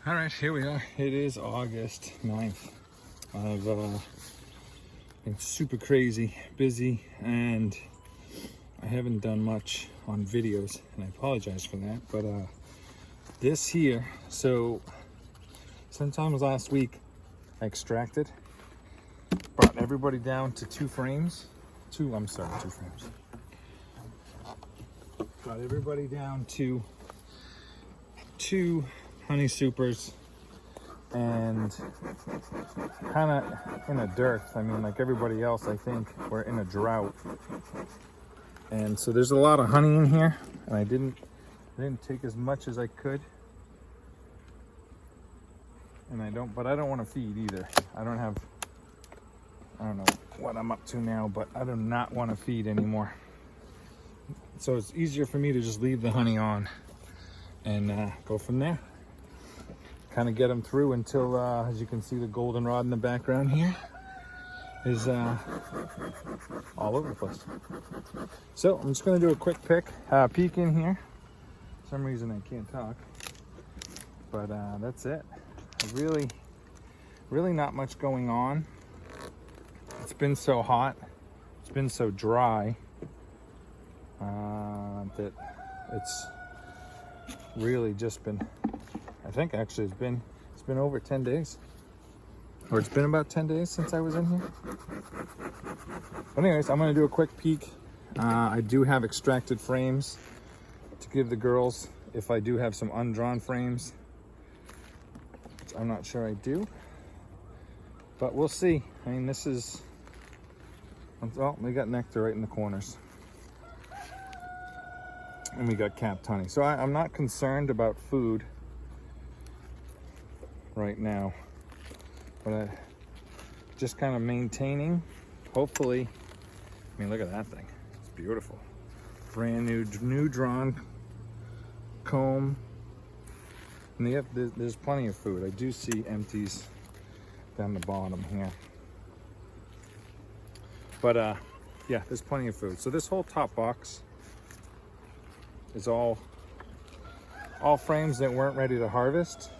All right, here we are. It is August 9th. I've been super crazy, busy, and I haven't done much on videos, and I apologize for that. But this here, so sometimes last week I extracted, brought everybody down to two frames. Brought everybody down to two honey supers, and kind of in a dearth. I mean, like everybody else, I think we're in a drought, and so there's a lot of honey in here, and I didn't take as much as I could, and I don't want to feed either. I don't know what I'm up to now, but I do not want to feed anymore. So it's easier for me to just leave the honey on and go from there. Kind of get them through until, as you can see, the goldenrod in the background here is all over the place. So I'm just going to do a quick peek in here. For some reason I can't talk, but that's it. Really not much going on. It's been so hot, it's been so dry, that it's really just been, I think actually it's been over 10 days, or it's been about 10 days since I was in here. But anyways, I'm going to do a quick peek. I do have extracted frames to give the girls if I do have some undrawn frames, which I'm not sure I do, but we'll see. I mean, this is, oh, we got Nectar right in the corners, and we got capped honey. So I'm not concerned about food right now, but just kind of maintaining, hopefully. I mean, look at that thing, it's beautiful. Brand new drawn comb, and there's plenty of food. I do see empties down the bottom here, but yeah, there's plenty of food. So this whole top box is all frames that weren't ready to harvest,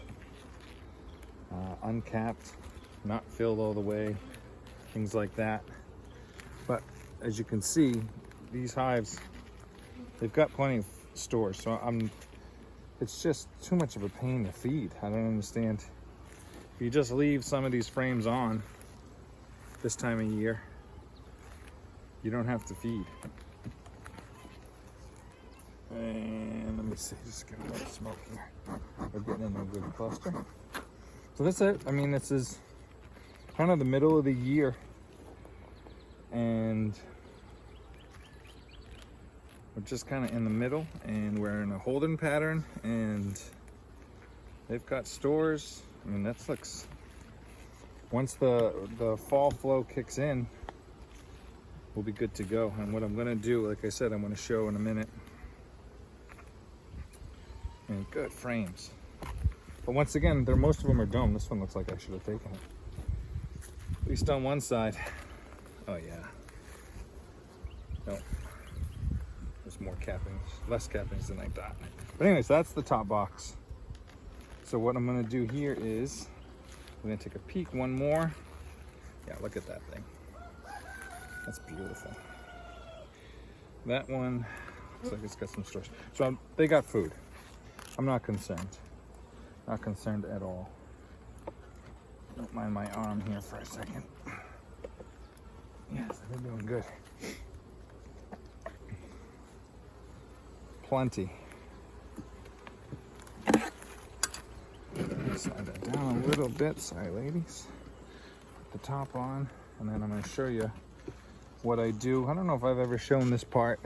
uncapped, not filled all the way, things like that. But as you can see, these hives, they've got plenty of stores, so it's just too much of a pain to feed. I don't understand. If you just leave some of these frames on this time of year, you don't have to feed. And let me see, just get a little smoke here. We're getting in a good cluster. So that's it. I mean, this is kind of the middle of the year, and we're just kind of in the middle, and we're in a holding pattern, and they've got stores. I mean, that looks, once the fall flow kicks in, we'll be good to go. And what I'm going to do, like I said, I'm going to show in a minute. And good frames, but once again, most of them are dome. This one looks like I should have taken it, at least on one side. Oh yeah, no, there's more cappings, less cappings than I thought. But anyways, that's the top box. So what I'm going to do here is I'm going to take a peek one more. Yeah, look at that thing, that's beautiful. That one looks like it's got some stores, so they got food. I'm not concerned. Not concerned at all. Don't mind my arm here for a second. Yes, they're doing good. Plenty. Slide that down a little bit. Sorry, ladies. Put the top on, and then I'm going to show you what I do. I don't know if I've ever shown this part.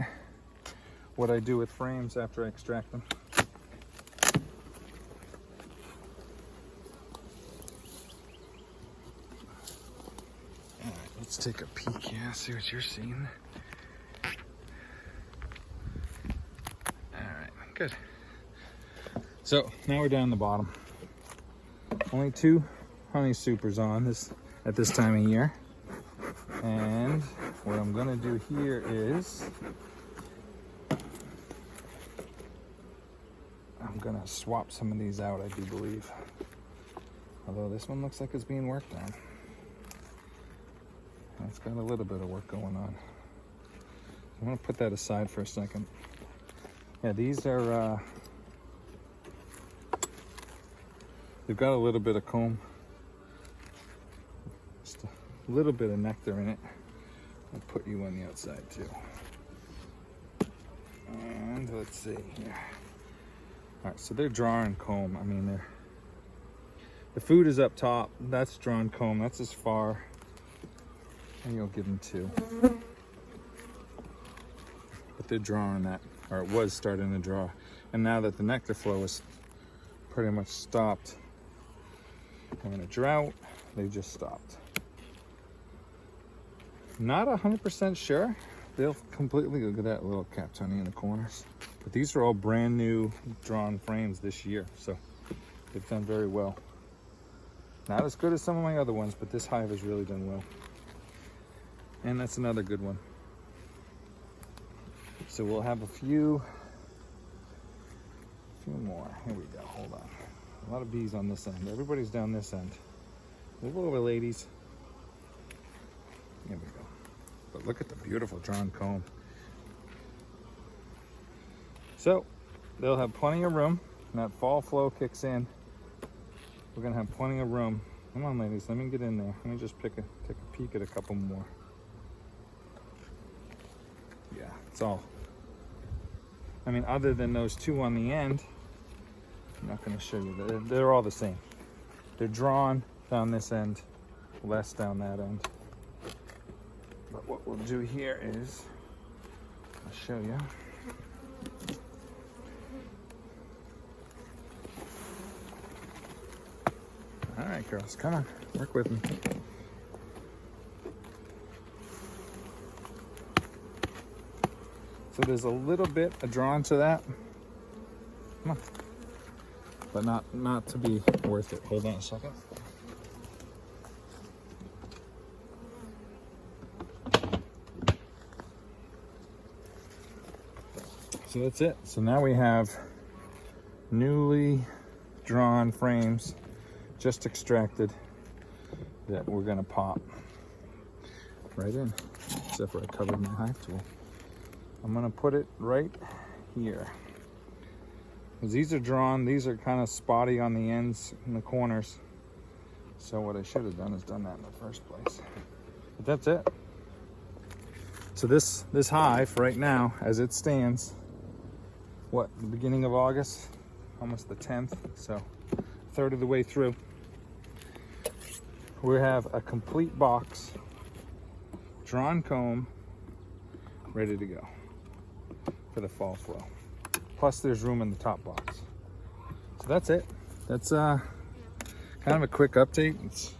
What I do with frames after I extract them. Let's take a peek here, see what you're seeing. All right, good. So now we're down the bottom. Only two honey supers on this at this time of year. And what I'm gonna do here is I'm gonna swap some of these out, I do believe. Although this one looks like it's being worked on. It's got a little bit of work going on. I'm gonna put that aside for a second. Yeah, these are, they've got a little bit of comb. Just a little bit of nectar in it. I'll put you on the outside too. And let's see here. All right, so they're drawing comb. I mean, the food is up top. That's drawn comb. That's as far. And you'll give them 2. But they're drawing that, or it was starting to draw. And now that the nectar flow is pretty much stopped, they're in a drought, they just stopped. Not 100% sure. They'll completely, look at that little catch honey in the corners. But these are all brand new drawn frames this year, so they've done very well. Not as good as some of my other ones, but this hive has really done well. And that's another good one. So we'll have a few more. Here we go, hold on. A lot of bees on this end. Everybody's down this end. Move over, ladies. Here we go. But look at the beautiful drawn comb. So they'll have plenty of room. When that fall flow kicks in, we're gonna have plenty of room. Come on, ladies, let me get in there. Let me just take a peek at a couple more. Yeah, it's all. I mean, other than those 2 on the end, I'm not gonna show you. They're all the same. They're drawn down this end, less down that end. But what we'll do here is, I'll show you. All right, girls, come on, work with me. So there's a little bit of drawn to that. Come on. But not to be worth it. Hold on a second. So that's it. So now we have newly drawn frames just extracted that we're gonna pop right in, except for I covered my hive tool. I'm gonna put it right here. Because these are drawn, these are kind of spotty on the ends and the corners. So what I should have done is done that in the first place. But that's it. So this hive right now, as it stands, what, the beginning of August? Almost the 10th, so a third of the way through. We have a complete box, drawn comb, ready to go for the fall flow. Plus there's room in the top box. So that's it. That's kind of a quick update. It's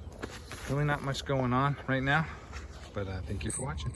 really not much going on right now, but thank you for watching.